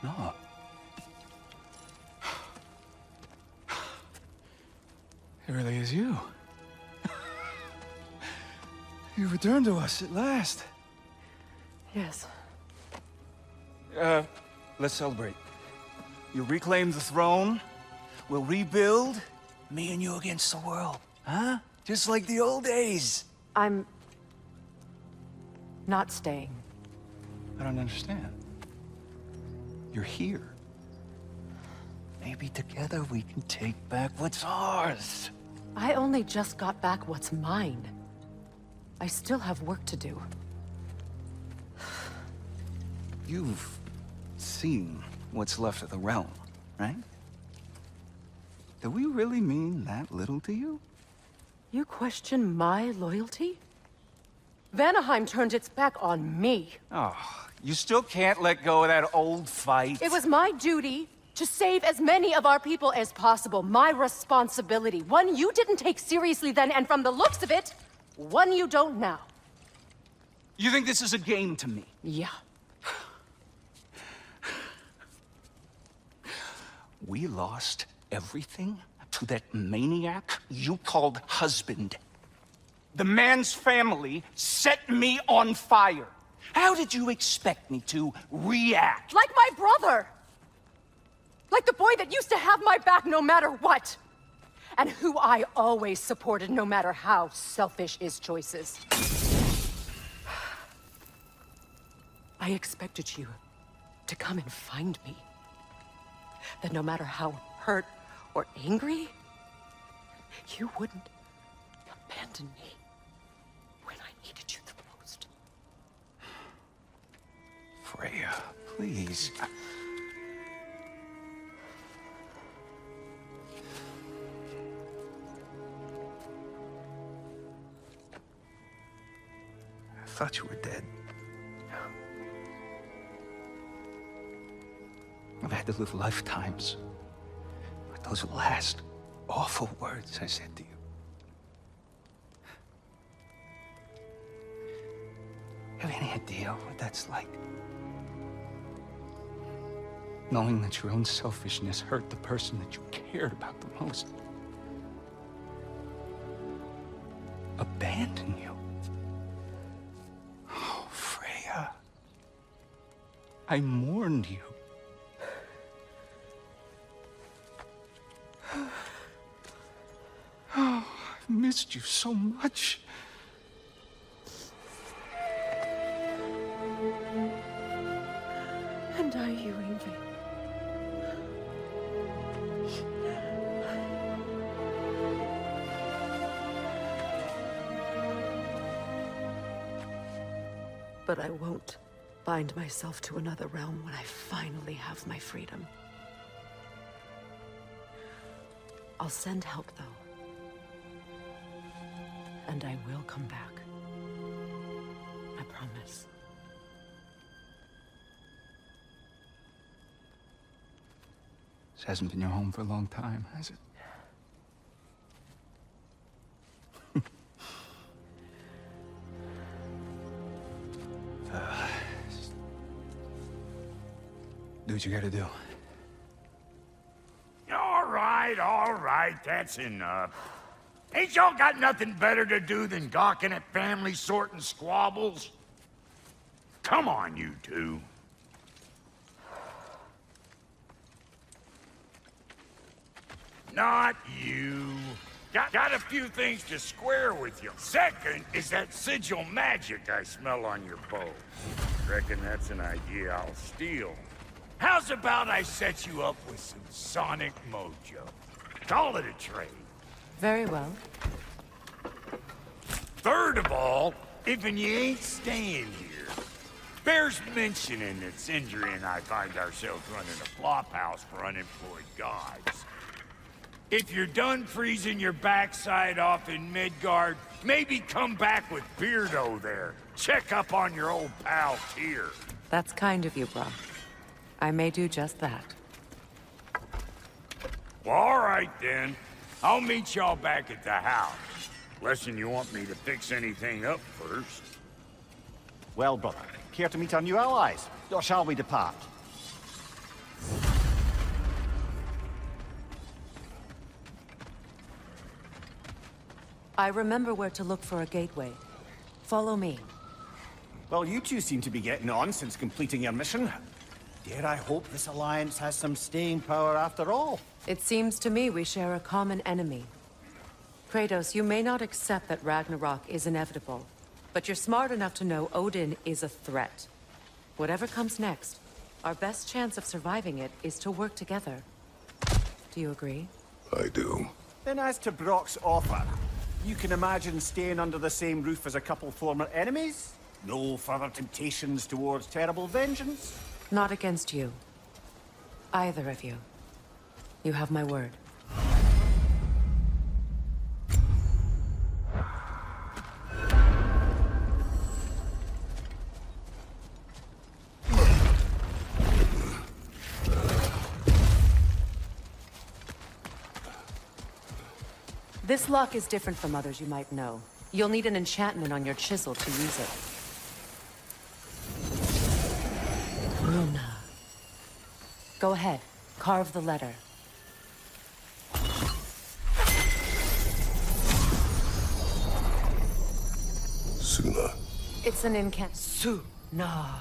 No. It really is you. You returned to us at last. Yes. Let's celebrate. You reclaim the throne, we'll rebuild, me and you against the world. Huh? Just like the old days. I'm... not staying. I don't understand. You're here. Maybe together we can take back what's ours. I only just got back what's mine. I still have work to do. You've seen what's left of the realm, right? Do we really mean that little to you? You question my loyalty? Vanaheim turned its back on me. Oh, you still can't let go of that old fight? It was my duty to save as many of our people as possible. My responsibility. One you didn't take seriously then, and from the looks of it, one you don't now. You think this is a game to me? Yeah. We lost everything to that maniac you called husband. The man's family set me on fire. How did you expect me to react? Like my brother! Like the boy that used to have my back no matter what! And who I always supported no matter how selfish his choices. I expected you to come and find me. That no matter how hurt or angry, you wouldn't abandon me when I needed you the most. Freya, please. I thought you were dead. I've had to live lifetimes with those last awful words I said to you. Have any idea what that's like? Knowing that your own selfishness hurt the person that you cared about the most. Abandon you. Oh, Freya. I mourned you. Oh, I've missed you so much. And I, you, Ingrid. But I won't bind myself to another realm when I finally have my freedom. I'll send help, though. And I will come back. I promise. This hasn't been your home for a long time, has it? Do what you gotta do. All right, that's enough. Ain't y'all got nothing better to do than gawking at family sorting squabbles? Come on, you two. Not you. Got a few things to square with you. Second is that sigil magic I smell on your bow. Reckon that's an idea I'll steal. How's about I set you up with some sonic mojo? Call it a trade. Very well. Third of all, if you ain't staying here, bears mentioning that Sindri and I find ourselves running a flop house for unemployed gods. If you're done freezing your backside off in Midgard, maybe come back with Beardo there. Check up on your old pal Tyr. That's kind of you, bro. I may do just that. Well, all right then. I'll meet y'all back at the house. Unless you want me to fix anything up first. Well, brother, care to meet our new allies? Or shall we depart? I remember where to look for a gateway. Follow me. Well, you two seem to be getting on since completing your mission. Dare I hope this alliance has some staying power after all? It seems to me we share a common enemy. Kratos, you may not accept that Ragnarok is inevitable, but you're smart enough to know Odin is a threat. Whatever comes next, our best chance of surviving it is to work together. Do you agree? I do. Then as to Brock's offer, you can imagine staying under the same roof as a couple former enemies? No further temptations towards terrible vengeance? Not against you. Either of you. You have my word. This lock is different from others you might know. You'll need an enchantment on your chisel to use it. Runa. Go ahead. Carve the letter. Suna. It's an Suna.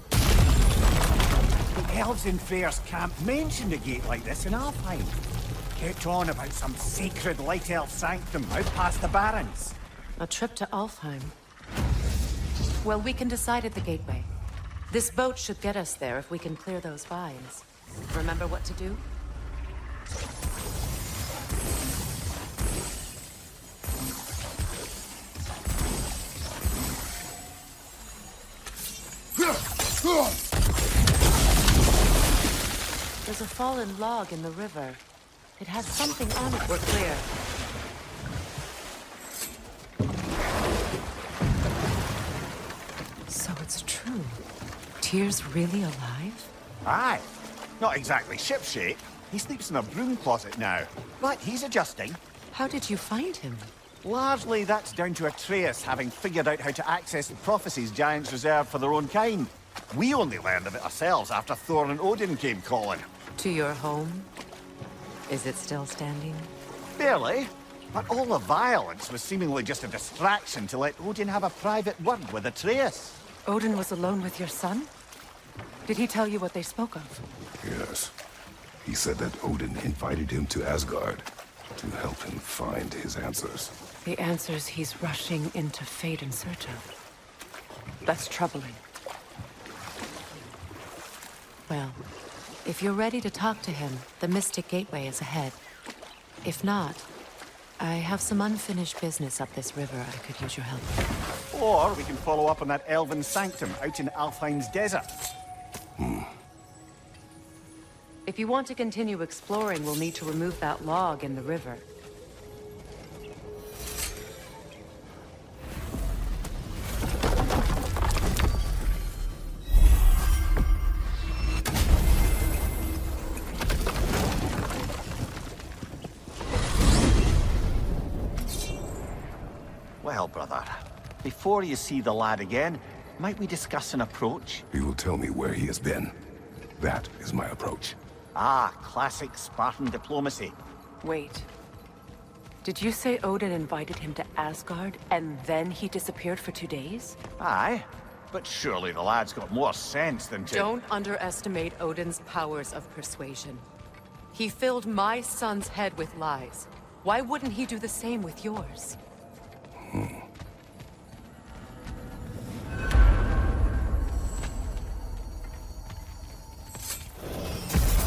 The elves in Freyr's camp mentioned a gate like this in Alfheim. Kept on about some sacred light elf sanctum out past the barrens. A trip to Alfheim. Well, we can decide at the gateway. This boat should get us there if we can clear those vines. Remember what to do? There's a fallen log in the river. It has something on it. We're clear. So it's true. Tyr's really alive? Aye. Not exactly shipshape. He sleeps in a broom closet now. But he's adjusting. How did you find him? Largely that's down to Atreus having figured out how to access the prophecies giants reserve for their own kind. We only learned of it ourselves after Thor and Odin came calling. To your home? Is it still standing? Barely. But all the violence was seemingly just a distraction to let Odin have a private word with Atreus. Odin was alone with your son? Did he tell you what they spoke of? Yes. He said that Odin invited him to Asgard to help him find his answers. The answers he's rushing into fate in search of. That's troubling. Well, if you're ready to talk to him, the Mystic Gateway is ahead. If not, I have some unfinished business up this river I could use your help with. Or we can follow up on that elven sanctum out in Alfheim's desert. If you want to continue exploring, we'll need to remove that log in the river. Well, brother, before you see the lad again, might we discuss an approach? He will tell me where he has been. That is my approach. Ah, classic Spartan diplomacy. Wait. Did you say Odin invited him to Asgard, and then he disappeared for 2 days? Aye, but surely the lad's got more sense than to... Don't underestimate Odin's powers of persuasion. He filled my son's head with lies. Why wouldn't he do the same with yours?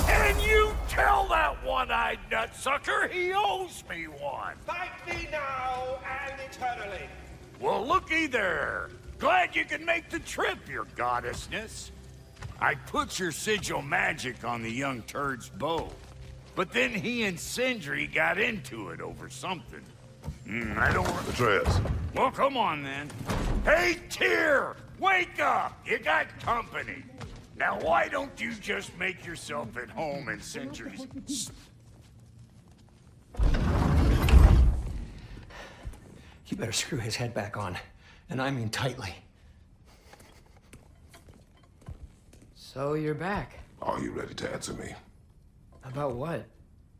And you tell that one-eyed nutsucker he owes me one. Thank me now and eternally. Well, looky there. Glad you can make the trip, your goddessness. I put your sigil magic on the young turd's bow. But then he and Sindri got into it over something. I don't want... Atreus. Well, come on, then. Hey, Tyr! Wake up! You got company. Now, why don't you just make yourself at home in Sindri's... You better screw his head back on. And I mean tightly. So you're back. Are you ready to answer me? About what?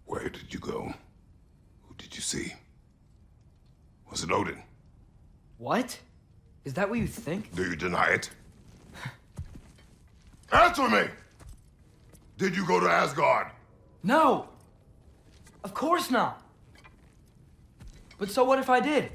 Where did you go? Who did you see? Was it Odin? What? Is that what you think? Do you deny it? Answer me! Did you go to Asgard? No! Of course not! But so what if I did?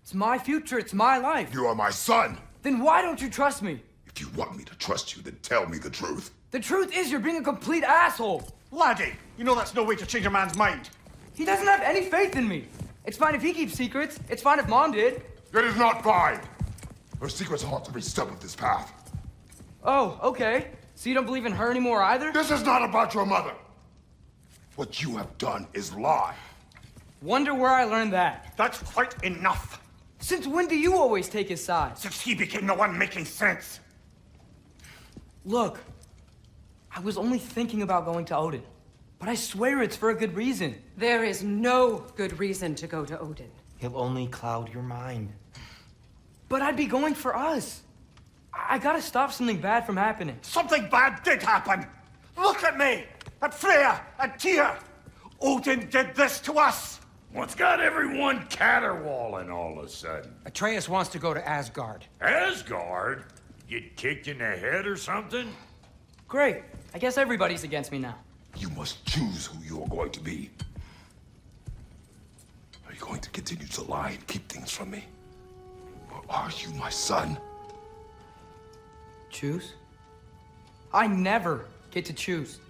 It's my future, it's my life. You are my son! Then why don't you trust me? If you want me to trust you, then tell me the truth. The truth is you're being a complete asshole! Laddie, you know that's no way to change a man's mind. He doesn't have any faith in me. It's fine if he keeps secrets. It's fine if Mom did. It is not fine! Her secrets haunt every step of this path. Oh, okay. So you don't believe in her anymore either? This is not about your mother! What you have done is lie. Wonder where I learned that. That's quite enough. Since when do you always take his side? Since he became the one making sense. Look, I was only thinking about going to Odin. But I swear it's for a good reason. There is no good reason to go to Odin. He'll only cloud your mind. But I'd be going for us. I gotta stop something bad from happening. Something bad did happen. Look at me, at Freya, at Tyr. Odin did this to us. What's got everyone caterwauling all of a sudden? Atreus wants to go to Asgard. Asgard? Get kicked in the head or something? Great. I guess everybody's against me now. You must choose who you are going to be. Are you going to continue to lie and keep things from me? Or are you my son? Choose? I never get to choose.